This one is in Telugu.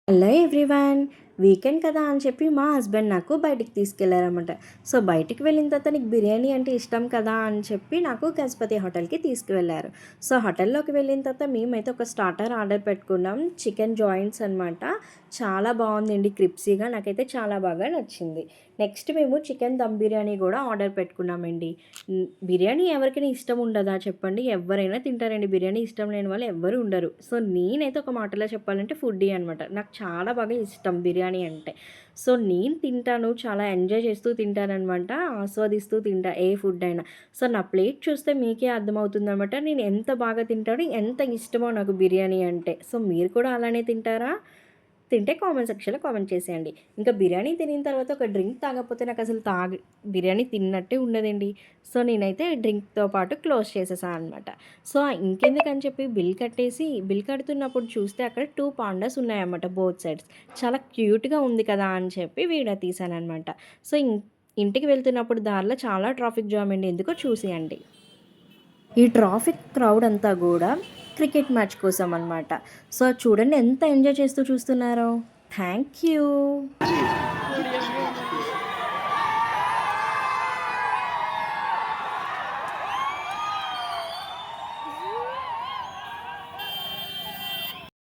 Hello everyone. వీకెండ్ కదా అని చెప్పి మా హస్బెండ్ నాకు బయటికి తీసుకెళ్లారనమాట. సో బయటికి వెళ్ళిన తర్వాత నీకు బిర్యానీ అంటే ఇష్టం కదా అని చెప్పి నాకు గజపతి హోటల్‌కి తీసుకువెళ్లారు. సో హోటల్‌లోకి వెళ్ళిన తర్వాత మేమైతే ఒక స్టార్టర్ ఆర్డర్ పెట్టుకున్నాం. చికెన్ జాయింట్స్ అనమాట. చాలా బాగుందండి, క్రిప్సీగా. నాకైతే చాలా బాగా నచ్చింది. నెక్స్ట్ మేము చికెన్ దమ్ బిర్యానీ కూడా ఆర్డర్ పెట్టుకున్నామండి. బిర్యానీ ఎవరికైనా ఇష్టం ఉండదా చెప్పండి? ఎవ్వరైనా తింటారండి. బిర్యానీ ఇష్టం లేని వాళ్ళు ఎవ్వరు ఉండరు. సో నేనైతే ఒక మాటలో చెప్పాలంటే ఫుడ్డీ అనమాట. నాకు చాలా బాగా ఇష్టం బిర్యానీ అంటే. సో నేను తింటాను, చాలా ఎంజాయ్ చేస్తూ తింటాననమాట. ఆస్వాదిస్తూ తింటా ఏ ఫుడ్ అయినా. సో నా ప్లేట్ చూస్తే మీకే అర్థమవుతుందనమాట నేను ఎంత బాగా తింటానో, ఎంత ఇష్టమో నాకు బిర్యానీ అంటే. సో మీరు కూడా అలానే తింటారా? తింటే కామెంట్ సెక్షన్‌లో కామెంట్ చేసేయండి. ఇంకా బిర్యానీ తినిన తర్వాత ఒక డ్రింక్ తాగకపోతే నాకసలు బిర్యానీ తిన్నట్టే ఉండదండి. సో నేనైతే డ్రింక్‌తో పాటు క్లోజ్ చేసేసా అనమాట. సో ఇంకెందుకని చెప్పి బిల్ కడుతున్నప్పుడు చూస్తే అక్కడ 2 పాండాస్ ఉన్నాయన్నమాట బోత్ సైడ్స్. చాలా క్యూట్‌గా ఉంది కదా అని చెప్పి వీడియో తీశాననమాట. సో ఇంటికి వెళ్తున్నప్పుడు దారిలో చాలా ట్రాఫిక్ జామ్ అండి. ఎందుకో చూసేయండి. ఈ ట్రాఫిక్ క్రౌడ్ అంతా గూడా క్రికెట్ మ్యాచ్ కోసం అనమాట. సో చూడండి ఎంత ఎంజాయ్ చేస్తూ చూస్తున్నారో. Thank you.